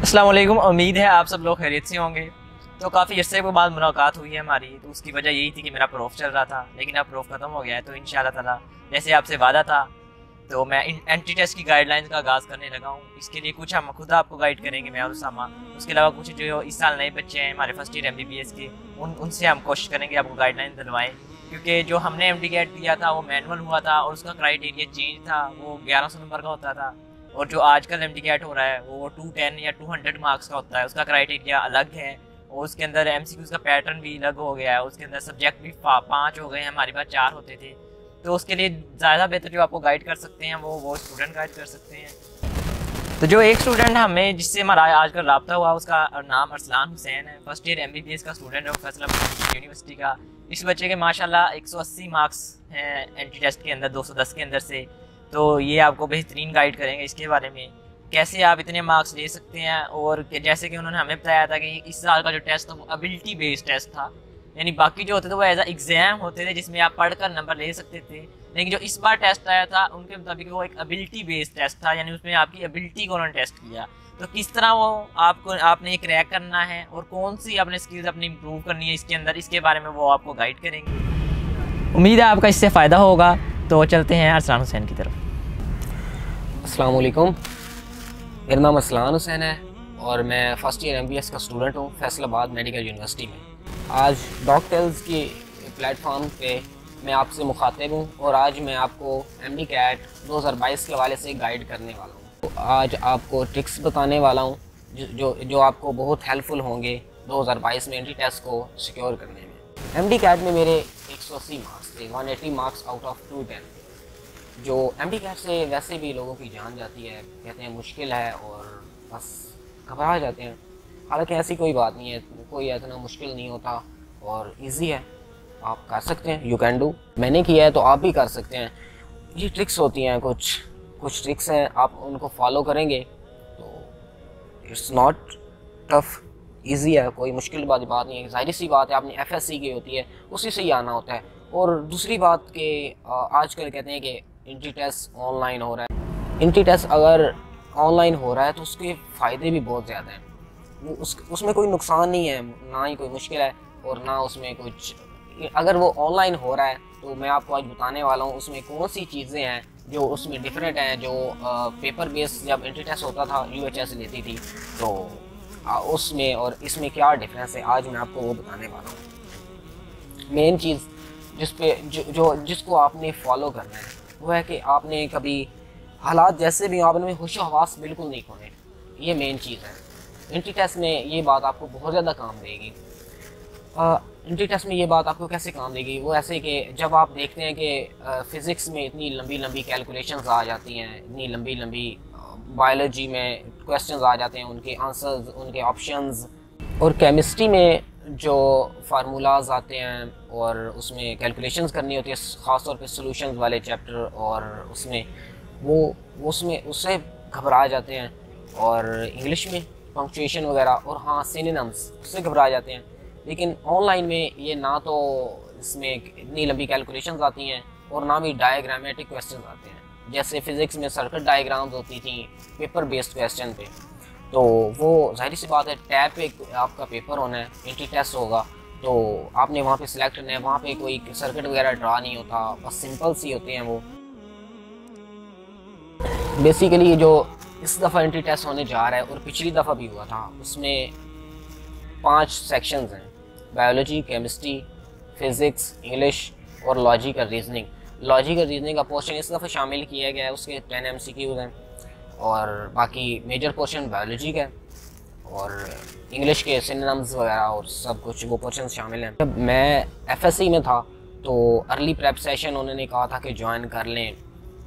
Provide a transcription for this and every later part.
अस्सलाम वालेकुम। उम्मीद है आप सब लोग खैरियत से होंगे। तो काफ़ी अर्से के बाद मुलाकात हुई है हमारी। तो उसकी वजह यही थी कि मेरा प्रूफ चल रहा था, लेकिन अब प्रूफ ख़त्म हो गया है। तो इंशाल्लाह ताला जैसे आपसे वादा था, तो मैं एंट्री टेस्ट की गाइडलाइंस का आगाज़ करने लगा हूँ। इसके लिए कुछ हम खुद आपको गाइड करेंगे, मैं और उसामा। उसके अलावा कुछ जो इस साल नए बच्चे हैं हमारे फर्स्ट ईयर MBBS के, उनसे हम कोशिश करेंगे आपको गाइडलाइन दिलवाएँ। क्योंकि जो हमने MD कैट दिया था वो मैनुअल हुआ था और उसका क्राइटेरिया चेंज था। वो 1100 नंबर का होता था, और जो आजकल MD कैट हो रहा है वो 210 या 200 मार्क्स का होता है। उसका क्राइटेरिया अलग है और उसके अंदर MCQs का पैटर्न भी अलग हो गया है। उसके अंदर सब्जेक्ट भी 5 हो गए हैं, हमारे पास 4 होते थे। तो उसके लिए ज़्यादा बेहतर जो आपको गाइड कर सकते हैं वो स्टूडेंट गाइड कर सकते हैं। तो जो एक स्टूडेंट हमें जिससे हमारा आजकल रब्ता हुआ, उसका नाम अरसलान हुसैन है। फर्स्ट ईयर MBBS का स्टूडेंट है फैसलाबाद यूनिवर्सिटी का। इस बच्चे के माशाल्लाह 180 मार्क्स हैं एंट्री टेस्ट के अंदर 210 के अंदर से। तो ये आपको बेहतरीन गाइड करेंगे इसके बारे में, कैसे आप इतने मार्क्स ले सकते हैं। और जैसे कि उन्होंने हमें बताया था कि इस साल का जो टेस्ट था वो एबिलिटी बेस्ड टेस्ट था, यानी बाकी जो होते थे वो एज एग्ज़ाम होते थे जिसमें आप पढ़कर नंबर ले सकते थे। लेकिन जो इस बार टेस्ट आया था उनके मुताबिक वो एक एबिलिटी बेस्ड टेस्ट था, यानी उसमें आपकी एबिलिटी को उन्होंने टेस्ट किया। तो किस तरह वो आपने ये क्रैक करना है और कौन सी आपने स्किल्स अपनी इम्प्रूव करनी है इसके अंदर, इसके बारे में वो आपको गाइड करेंगे। उम्मीद है आपका इससे फ़ायदा होगा। तो चलते हैं अरसलान हुसैन की तरफ। अस्सलाम वालेकुम, मेरा नाम अरसलान हुसैन है और मैं फ़र्स्ट ईयर MBBS का स्टूडेंट हूँ फैसलाबाद मेडिकल यूनिवर्सिटी में। आज डॉक्टर्स की प्लेटफॉर्म पे मैं आपसे मुखातिब हूँ और आज मैं आपको MD कैट 2022 के हवाले से गाइड करने वाला हूँ। तो आज आपको ट्रिक्स बताने वाला हूँ जो आपको बहुत हेल्पफुल होंगे 2022 में एंट्री टेस्ट को सिक्योर करने में। MD कैट में मेरे 180 मार्क्स थे, 180 मार्क्स आउट ऑफ 210। जो MD कैट से वैसे भी लोगों की जान जाती है, कहते हैं मुश्किल है और बस घबरा जाते हैं। हालांकि ऐसी कोई बात नहीं है, कोई इतना मुश्किल नहीं होता और इजी है, आप कर सकते हैं। You can do. मैंने किया है तो आप भी कर सकते हैं। ये ट्रिक्स होती हैं, कुछ ट्रिक्स हैं, आप उनको फॉलो करेंगे तो इट्स नॉट टफ, ईजी है, कोई मुश्किल बात नहीं है। जाहिर सी बात है, आपने FSC की होती है, उसी से ही आना होता है। और दूसरी बात कि आजकल कहते हैं कि एंट्री टेस्ट ऑनलाइन हो रहा है। एंट्री टेस्ट अगर ऑनलाइन हो रहा है तो उसके फ़ायदे भी बहुत ज़्यादा हैं। उसमें कोई नुकसान नहीं है, ना ही कोई मुश्किल है और ना उसमें कुछ। अगर वो ऑनलाइन हो रहा है तो मैं आपको आज बताने वाला हूँ उसमें कौन सी चीज़ें हैं जो उसमें डिफरेंट हैं। जो पेपर बेस्ड जब एंट्री टेस्ट होता था, UHS लेती थी, तो उसमें और इसमें क्या डिफरेंस है, आज मैं आपको वो बताने वाला हूँ। मेन चीज़ जिसको आपने फॉलो करना है वो है कि आपने कभी हालात जैसे भी आपने होशो हवास बिल्कुल नहीं खोने। ये मेन चीज़ है। एंट्री टेस्ट में ये बात आपको बहुत ज़्यादा काम देगी। एंट्री टेस्ट में ये बात आपको कैसे काम देगी, वो ऐसे कि जब आप देखते हैं कि फ़िज़िक्स में इतनी लंबी लंबी कैलकुलेशंस आ जाती हैं, इतनी लंबी लंबी बायोलॉजी में क्वेश्चंस आ जाते हैं, उनके आंसर्स, उनके ऑप्शंस, और केमिस्ट्री में जो फार्मूलाज आते हैं और उसमें कैलकुलेशंस करनी होती है, ख़ास तौर पे सॉल्यूशंस वाले चैप्टर, और उसमें उससे घबरा जाते हैं। और इंग्लिश में पंक्चुएशन वगैरह और हाँ सिनोनिम्स, उससे घबरा जाते हैं। लेकिन ऑनलाइन में ये ना तो इसमें इतनी लंबी कैलकुलेशंस आती हैं और ना भी डायग्रामेटिक क्वेश्चंस आते हैं। जैसे फ़िज़िक्स में सर्किट डायग्राम्स होती थी पेपर बेस्ड क्वेश्चन पे, तो वो जाहिर सी बात है टैब पे आपका पेपर होना है, एंट्री टेस्ट होगा, तो आपने वहाँ पे सिलेक्ट करना है। वहाँ पे कोई सर्किट वगैरह ड्रा नहीं होता, बस सिंपल सी होते हैं वो। बेसिकली जो इस दफ़ा एंट्री टेस्ट होने जा रहा है और पिछली दफ़ा भी हुआ था, उसमें 5 सेक्शंस हैं: बायोलॉजी, केमिस्ट्री, फ़िज़िक्स, इंग्लिश और लॉजिकल रीजनिंग। लॉजिकल रीजनिंग का पोर्शन इस दफ़ा शामिल किया गया है, उसके 10 MCQs हैं और बाकी मेजर पोर्शन बायोलॉजी का है और इंग्लिश के सिनोनिम्स वगैरह और सब कुछ वो पोर्शन शामिल हैं। जब मैं FSC में था तो अर्ली प्रेप सेशन उन्होंने कहा था कि ज्वाइन कर लें,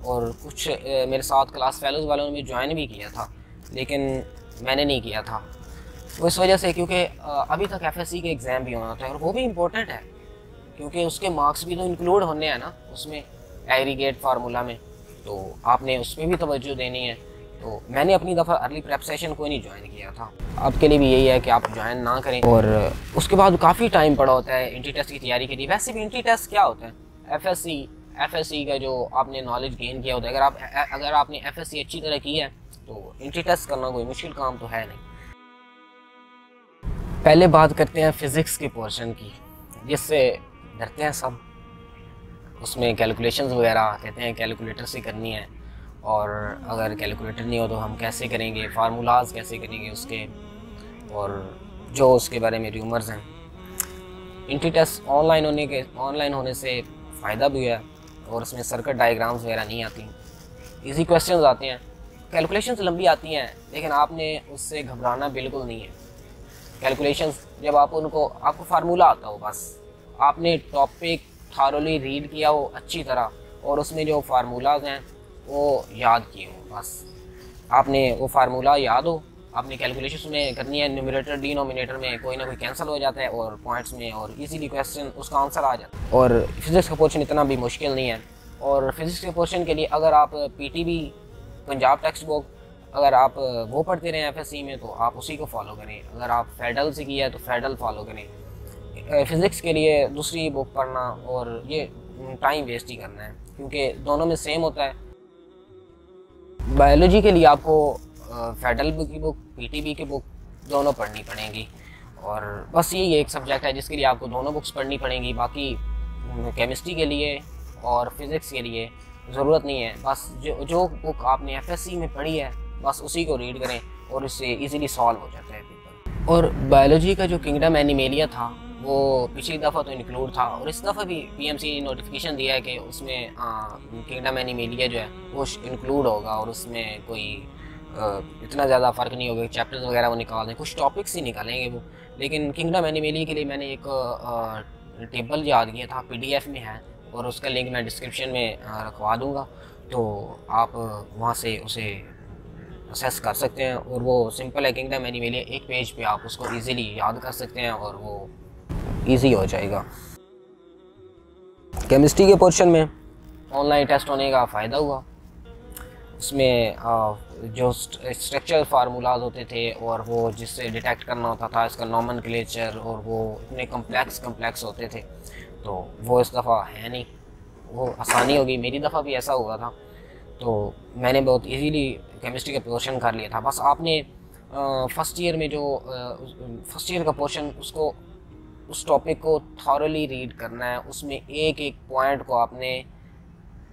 और कुछ मेरे साथ क्लास फेलोज़ वालों ने भी ज्वाइन भी किया था, लेकिन मैंने नहीं किया था। वो इस वजह से क्योंकि अभी तक FSC के एग्ज़ाम भी होना था और वो भी इम्पोर्टेंट है क्योंकि उसके मार्क्स भी तो इंक्लूड होने हैं ना उसमें, एग्रीगेट फार्मूला में, तो आपने उसमें भी तवज्जो देनी है। तो मैंने अपनी दफ़ा अर्ली प्रेप सेशन कोई नहीं ज्वाइन किया था। आपके लिए भी यही है कि आप ज्वाइन ना करें। और उसके बाद काफ़ी टाइम पड़ा होता है एंट्री टेस्ट की तैयारी के लिए। वैसे भी एंट्री टेस्ट क्या होता है, FSC का जो आपने नॉलेज गेन किया होता है, अगर आपने FSC अच्छी तरह की है तो एंट्री टेस्ट करना कोई मुश्किल काम तो है नहीं। पहले बात करते हैं फ़िज़िक्स के पोर्शन की, जिससे डरते हैं सब। उसमें कैलकुलेशंस वगैरह कहते हैं कैलकुलेटर से करनी है, और अगर कैलकुलेटर नहीं हो तो हम कैसे करेंगे, फार्मूलाज कैसे करेंगे उसके, और जो उसके बारे में र्यूमर्स हैं। इंट्री टेस्ट ऑनलाइन होने से फ़ायदा भी है, और उसमें सर्किट डायग्राम्स वगैरह नहीं आती, इजी क्वेश्चंस आते हैं। कैलकुलेशंस लंबी आती हैं, लेकिन आपने उससे घबराना बिल्कुल नहीं है। कैलकुलेशंस जब आपको फार्मूला आता हो, बस आपने टॉपिक थारोली रीड किया हो अच्छी तरह, और उसमें जो फार्मूलाज हैं वो याद किए हो, बस आपने वो फार्मूला याद हो, आपने कैलकुलेशन में करनी है, न्यूमरेटर डिनोमिनेटर में कोई ना कोई कैंसिल हो जाता है, और पॉइंट्स में और इजीली क्वेश्चन उसका आंसर आ जाता है। और फिज़िक्स का पोर्शन इतना भी मुश्किल नहीं है। और फिज़िक्स के पोर्शन के लिए अगर आप पीटीबी पंजाब टेक्स्ट बुक अगर आप वो पढ़ते रहें एफएससी में, तो आप उसी को फॉलो करें। अगर आप फेडरल से किया है तो फेडरल फॉलो करें। फ़िज़िक्स के लिए दूसरी बुक पढ़ना और ये टाइम वेस्ट ही करना है, क्योंकि दोनों में सेम होता है। बायोलॉजी के लिए आपको फेडरल की बुक, पीटीबी की बुक दोनों पढ़नी पड़ेंगी, और बस यही एक सब्जेक्ट है जिसके लिए आपको दोनों बुक्स पढ़नी पड़ेंगी। बाकी केमिस्ट्री के लिए और फिज़िक्स के लिए ज़रूरत नहीं है। बस जो बुक आपने एफएससी में पढ़ी है बस उसी को रीड करें, और इससे इजीली सॉल्व हो जाता है पेपर। और बायोलॉजी का जो किंगडम एनिमेलिया था वो पिछली दफ़ा तो इंक्लूड था, और इस दफ़ा भी पीएमसी नोटिफिकेशन दिया है कि उसमें किंगडम एनिमेलिया जो है वो इंक्लूड होगा, और उसमें कोई इतना ज़्यादा फ़र्क नहीं होगा। चैप्टर्स वगैरह वो निकाल दें, कुछ टॉपिक्स ही निकालेंगे वो। लेकिन किंगडम एनिमेलिया के लिए मैंने एक टेबल याद किया था, पीडीएफ में है, और उसका लिंक मैं डिस्क्रिप्शन में रखवा दूँगा, तो आप वहाँ से उसे असेस कर सकते हैं। और वो सिंपल है, किंगडम एनिमेलिया एक पेज पे आप उसको इजीली याद कर सकते हैं, और वो इजी हो जाएगा। केमिस्ट्री के पोर्शन में ऑनलाइन टेस्ट होने का फ़ायदा हुआ। उसमें जो स्ट्रक्चरल फार्मूलाज होते थे, और वो जिससे डिटेक्ट करना होता था इसका नॉमेनक्लेचर, और वो इतने कम्प्लेक्स होते थे, तो वो इस दफ़ा है नहीं, वो आसानी होगी। मेरी दफ़ा भी ऐसा हुआ था, तो मैंने बहुत इजीली केमिस्ट्री का पोर्शन कर लिया था। बस आपने फर्स्ट ईयर में जो फर्स्ट ईयर का पोर्शन उस टॉपिक को थॉरली रीड करना है, उसमें एक एक पॉइंट को आपने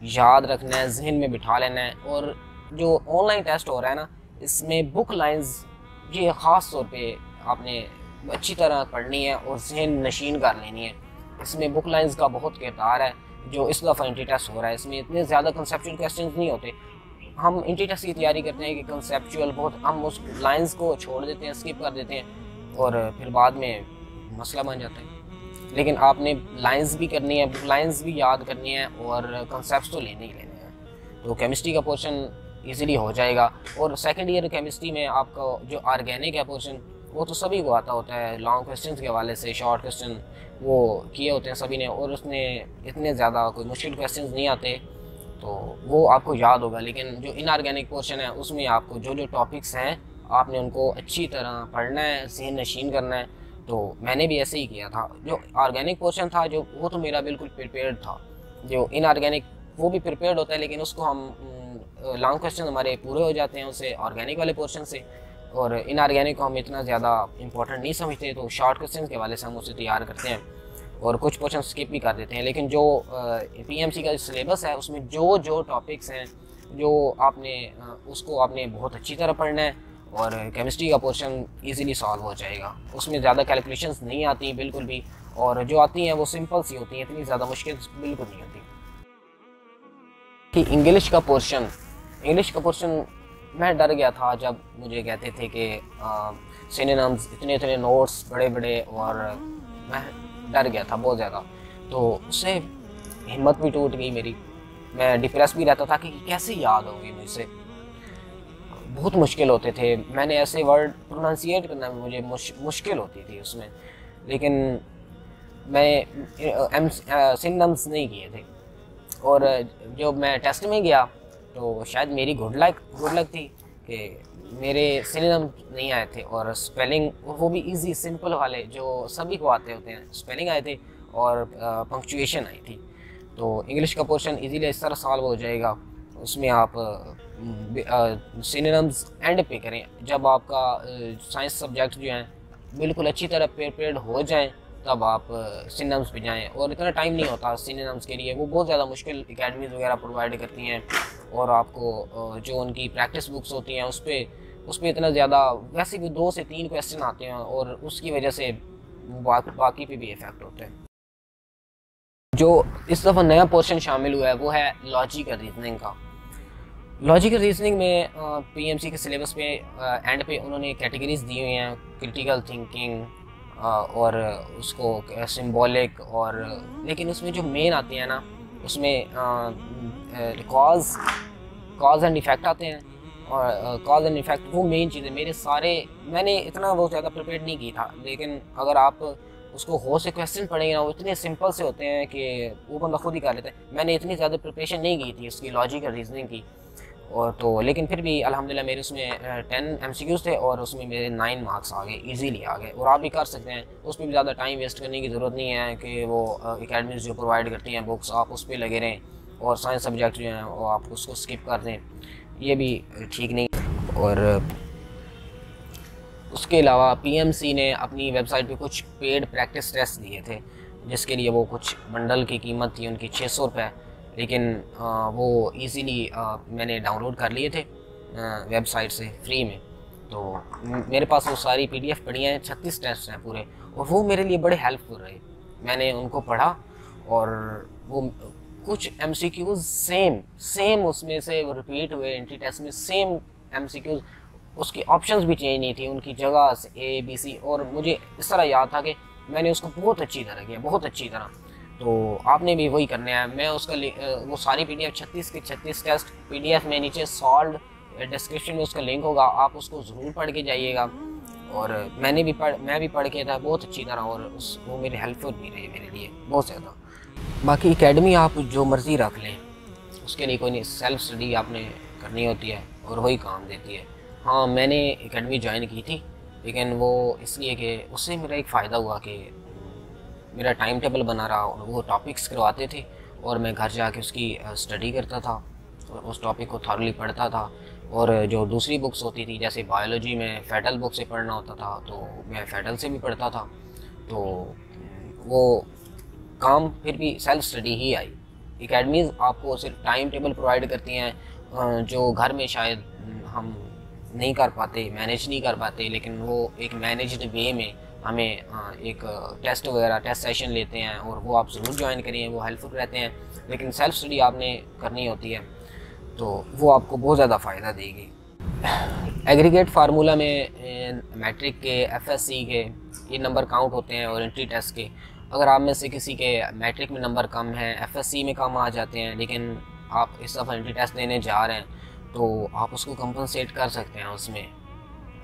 याद रखना है, जहन में बिठा लेना है। और जो ऑनलाइन टेस्ट हो रहा है ना, इसमें बुक लाइंस ये ख़ास तौर पे आपने अच्छी तरह पढ़नी है और जहन नशीन कर लेनी है। इसमें बुक लाइंस का बहुत किरदार है जो इस दफ़ा इंट्री टेस्ट हो रहा है। इसमें इतने ज़्यादा कंसेप्चुअल क्वेश्चंस नहीं होते। हम इंट्री टेस्ट की तैयारी करते हैं कि कंसेप्चुअल बहुत, हम उस लाइंस को छोड़ देते हैं, स्किप कर देते हैं, और फिर बाद में मसला बन जाता है। लेकिन आपने लाइंस भी करनी है, बुक लाइंस भी याद करनी है, और कंसेप्ट तो लेने ही लेने हैं। तो केमिस्ट्री का पोर्शन इजीली हो जाएगा। और सेकंड ईयर केमिस्ट्री में आपका जो ऑर्गेनिक है पोर्शन, वो तो सभी को आता होता है। लॉन्ग क्वेश्चंस के हवाले से शॉर्ट क्वेश्चन वो किए होते हैं सभी ने, और उसमें इतने ज़्यादा कोई मुश्किल क्वेश्चंस नहीं आते, तो वो आपको याद होगा। लेकिन जो इनऑर्गेनिक पोर्शन है उसमें आपको जो टॉपिक्स हैं आपने उनको अच्छी तरह पढ़ना है, जहन नशीन करना है। तो मैंने भी ऐसे ही किया था। जो ऑर्गेनिक पोर्शन था जो वो तो मेरा बिल्कुल प्रिपेयर्ड था। जो इनऑर्गेनिक वो भी प्रिपेयर्ड होता है, लेकिन उसको हम लॉन्ग क्वेश्चन हमारे पूरे हो जाते हैं उससे, ऑर्गेनिक वाले पोर्शन से, और इनऑर्गेनिक को हम इतना ज़्यादा इंपॉर्टेंट नहीं समझते, तो शॉर्ट क्वेश्चन के हवाले से हम उसे तैयार करते हैं और कुछ पोर्शन स्किप भी कर देते हैं। लेकिन जो पीएमसी का सिलेबस है उसमें जो टॉपिक्स हैं जो आपने उसको आपने बहुत अच्छी तरह पढ़ना है, और केमिस्ट्री का पोर्शन इजीली सॉल्व हो जाएगा। उसमें ज़्यादा कैलकुलेशंस नहीं आती बिल्कुल भी, और जो आती हैं वो सिंपल सी होती हैं, इतनी ज़्यादा मुश्किल बिल्कुल नहीं होती। कि इंग्लिश का पोर्शन मैं डर गया था जब मुझे कहते थे कि सिनोनिम्स इतने नोट्स बड़े, और मैं डर गया था बहुत ज़्यादा, तो उससे हिम्मत भी टूट गई मेरी। मैं डिप्रेस भी रहता था कि कैसे याद होगी मुझसे, बहुत मुश्किल होते थे। मैंने ऐसे वर्ड प्रोनाउंसिएट करना में मुझे मुश्किल होती थी उसमें, लेकिन मैं सिनोनिम्स नहीं किए थे। और जब मैं टेस्ट में गया तो शायद मेरी गुड लक थी कि मेरे सिनोनिम नहीं आए थे, और स्पेलिंग वो भी इजी सिंपल वाले जो सभी को आते होते हैं, स्पेलिंग आए थे और पंक्चुएशन आई थी। तो इंग्लिश का पोर्शन इजीली इस तरह सॉल्व हो जाएगा। उसमें आप सिनोनिम्स एंड पे करें जब आपका साइंस सब्जेक्ट जो हैं बिल्कुल अच्छी तरह प्रिपेयर्ड हो जाएं तब आप सिनम्स पे जाएं। और इतना टाइम नहीं होता सिनम्स के लिए, वो बहुत ज़्यादा मुश्किल एकेडमीज़ वगैरह प्रोवाइड करती हैं। और आपको जो उनकी प्रैक्टिस बुक्स होती हैं उस पर इतना ज़्यादा, वैसे भी 2 से 3 क्वेश्चन आते हैं और उसकी वजह से बाकी पे भी इफ़ेक्ट होता है। जो इस दफ़ा नया पोर्शन शामिल हुआ है वो है लॉजिकल रीजनिंग का। लॉजिकल रीजनिंग में पीएमसी के सिलेबस पे एंड पे उन्होंने कैटेगरीज दी हुई हैं, क्रिटिकल थिंकिंग और उसको सिंबॉलिक, और लेकिन उसमें जो मेन आते हैं ना उसमें कॉज एंड इफ़ेक्ट आते हैं। और कॉज एंड इफ़ेक्ट वो मेन चीज़ है। मैंने इतना बहुत ज़्यादा प्रिपेयर नहीं की था, लेकिन अगर आप उसको हो से क्वेश्चन पढ़ेंगे ना वो इतने सिंपल से होते हैं कि वो बंदा खुद ही कर लेता है। मैंने इतनी ज़्यादा प्रिपरेशन नहीं की थी उसकी लॉजिकल रीजनिंग की, और तो लेकिन फिर भी अल्हम्दुलिल्लाह मेरे उसमें 10 MCQs थे और उसमें मेरे 9 मार्क्स आ गए, इजीली आ गए। और आप भी कर सकते हैं, उसमें भी ज़्यादा टाइम वेस्ट करने की ज़रूरत नहीं है कि वो एकेडमीज़ जो प्रोवाइड करती हैं बुक्स आप उस पर लगे रहें और साइंस सब्जेक्ट जो हैं वो आप उसको स्किप कर दें, ये भी ठीक नहीं। और उसके अलावा पीएमसी ने अपनी वेबसाइट पे कुछ पेड प्रैक्टिस टेस्ट दिए थे, जिसके लिए वो कुछ बंडल की कीमत थी उनकी 600 रुपये, लेकिन वो इजीली मैंने डाउनलोड कर लिए थे वेबसाइट से फ्री में। तो मेरे पास वो सारी PDF पड़ी हैं, 36 टेस्ट हैं पूरे, और वो मेरे लिए बड़े हेल्पफुल रहे। मैंने उनको पढ़ा और वो कुछ MCQs सेम उसमें से रिपीट हुए एंट्री टेस्ट में, सेम MCQs, उसकी ऑप्शंस भी चेंज नहीं थी, उनकी जगह A B C, और मुझे इस तरह याद था कि मैंने उसको बहुत अच्छी तरह किया, बहुत अच्छी तरह। तो आपने भी वही करना है। मैं उसका वो सारी PDF 36 के 36 टेस्ट PDF में नीचे सॉल्व डिस्क्रिप्शन में उसका लिंक होगा, आप उसको ज़रूर पढ़ के जाइएगा। और मैं भी पढ़ के था बहुत अच्छी तरह, और वो मेरे हेल्पफुल भी रही मेरे लिए बहुत ज़्यादा। बाकी एकेडमी आप जो मर्ज़ी रख लें, उसके लिए कोई नहीं, सेल्फ स्टडी आपने करनी होती है और वही काम देती है। हाँ, मैंने एकेडमी ज्वाइन की थी, लेकिन वो इसलिए कि उससे मेरा एक फ़ायदा हुआ कि मेरा टाइम टेबल बना रहा, और वो टॉपिक्स करवाते थे और मैं घर जाके उसकी स्टडी करता था और उस टॉपिक को थॉरली पढ़ता था। और जो दूसरी बुक्स होती थी, जैसे बायोलॉजी में फेटल बुक से पढ़ना होता था, तो मैं फेटल से भी पढ़ता था। तो वो काम फिर भी सेल्फ स्टडी ही आई। एकेडमीज़ आपको सिर्फ टाइम टेबल प्रोवाइड करती हैं जो घर में शायद हम नहीं कर पाते, मैनेज नहीं कर पाते, लेकिन वो एक मैनेज्ड वे में हमें एक टेस्ट सेशन लेते हैं, और वो आप ज़रूर ज्वाइन करिए, वो हेल्पफुल रहते हैं। लेकिन सेल्फ स्टडी आपने करनी होती है, तो वो आपको बहुत ज़्यादा फ़ायदा देगी। एग्रीगेट फार्मूला में मैट्रिक के, FSC के ये नंबर काउंट होते हैं, और एंट्री टेस्ट के। अगर आप में से किसी के मैट्रिक में नंबर कम है, FSC में कम आ जाते हैं, लेकिन आप इस दफ़ा एंट्री टेस्ट देने जा रहे हैं, तो आप उसको कंपनसेट कर सकते हैं। उसमें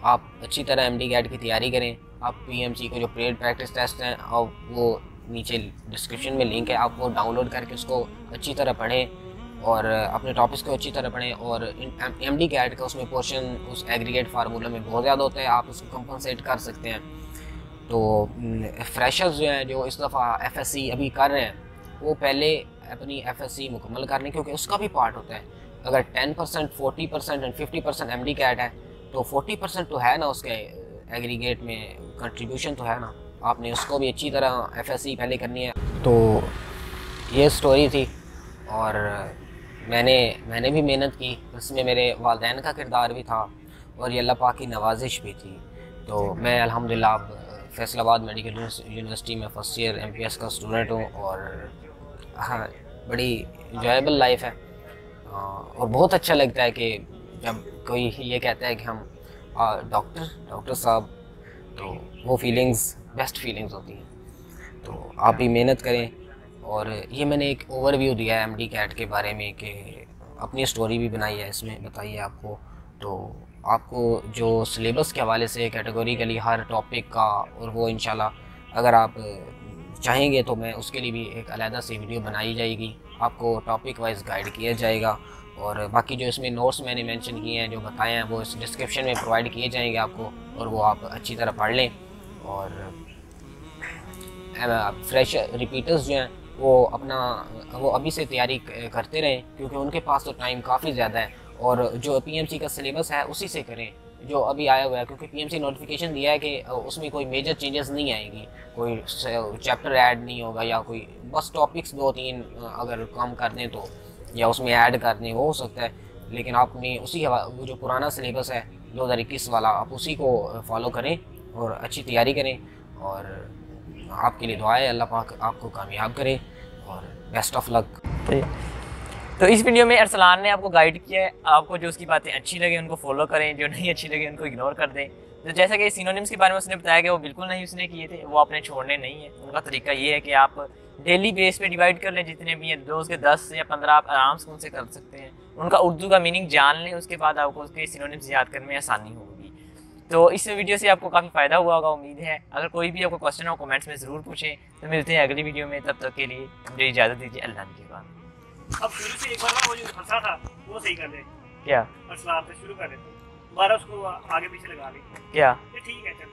आप अच्छी तरह MD कैट की तैयारी करें। आप PMC को जो पेड प्रैक्टिस टेस्ट हैं, और वो नीचे डिस्क्रिप्शन में लिंक है, आप वो डाउनलोड करके उसको अच्छी तरह पढ़ें और अपने टॉपिक्स को अच्छी तरह पढ़ें। और MD कैट का उसमें पोर्शन उस एग्रीगेट फार्मूला में बहुत ज़्यादा होता है, आप उसको कंपनसेट कर सकते हैं। तो फ्रेशर्स जो हैं, जो इस दफ़ा FSC अभी कर रहे हैं, वो पहले अपनी FSC मुकम्मल कर लें, क्योंकि उसका भी पार्ट होता है। अगर 10%, 40% एंड 50% MD कैट है, तो 40% तो है ना उसके एग्रीगेट में कंट्रीब्यूशन तो है ना, आपने उसको भी अच्छी तरह FSC पहले करनी है। तो ये स्टोरी थी, और मैंने भी मेहनत की, उसमें मेरे वालिदैन का किरदार भी था, और ये अल्लाह पाक की नवाजिश भी थी। तो मैं अल्हम्दुलिल्लाह अब फैसलाबाद मेडिकल यूनिवर्सिटी में फर्स्ट ईयर MPS का स्टूडेंट हूँ, और हाँ, बड़ी इंजॉयबल लाइफ है। और बहुत अच्छा लगता है कि जब कोई ये कहता है कि हम डॉक्टर साहब, तो वो फीलिंग्स बेस्ट फीलिंग्स होती हैं। तो आप भी मेहनत करें। और ये मैंने एक ओवरव्यू दिया है MD कैट के बारे में, कि अपनी स्टोरी भी बनाई है इसमें, बताइए आपको। तो आपको जो सिलेबस के हवाले से कैटेगोरिकली हर टॉपिक का, और वो इंशाल्लाह अगर आप चाहेंगे तो मैं उसके लिए भी एक अलहदा सी वीडियो बनाई जाएगी, आपको टॉपिक वाइज गाइड किया जाएगा। और बाकी जो इसमें नोट्स मैंने मेंशन किए हैं, जो बताए हैं, वो इस डिस्क्रिप्शन में प्रोवाइड किए जाएंगे आपको, और वो आप अच्छी तरह पढ़ लें। और फ्रेश रिपीटर्स जो हैं वो अभी से तैयारी करते रहें, क्योंकि उनके पास तो टाइम काफ़ी ज़्यादा है। और जो PMC का सिलेबस है उसी से करें, जो अभी आया हुआ है, क्योंकि पीएमसी नोटिफिकेशन दिया है कि उसमें कोई मेजर चेंजेस नहीं आएंगी, कोई चैप्टर ऐड नहीं होगा, या कोई बस टॉपिक्स 2-3 अगर कम कर दें तो, या उसमें ऐड कर दें वो हो सकता है। लेकिन आपने उसी वो जो पुराना सिलेबस है 2021 वाला, आप उसी को फॉलो करें और अच्छी तैयारी करें। और आपके लिए दुआ है, अल्लाह पाक आपको कामयाब करे और बेस्ट ऑफ लक। तो इस वीडियो में अरसलान ने आपको गाइड किया है, आपको जो उसकी बातें अच्छी लगी उनको फॉलो करें, जो नहीं अच्छी लगी उनको इग्नोर कर दें। तो जैसा कि सिनोनिम्स के बारे में उसने बताया कि वो बिल्कुल नहीं उसने किए थे, वो आपने छोड़ने नहीं है। उनका तरीका ये है कि आप डेली बेस पे डिवाइड कर लें, जितने भी हैं रोज़ के 10 या 15 आप आराम से उनसे कर सकते हैं। उनका उर्दू का मीनिंग जान लें, उसके बाद आपको उसके सिनोनिम्स याद करने में आसानी होगी। तो इस वीडियो से आपको काफ़ी फ़ायदा हुआ होगा, उम्मीद है। अगर कोई भी आपको क्वेश्चन हो कमेंट्स में ज़रूर पूछें। तो मिलते हैं अगली वीडियो में, तब तक के लिए मुझे इजाज़त दीजिए। अल्लाह के बाद अब शुरू से एक बार ना वो जो फंसा था वो सही कर दे, क्या अरसलान से शुरू कर देते, दोबारा उसको आगे पीछे लगा ले, क्या ये ठीक है चल।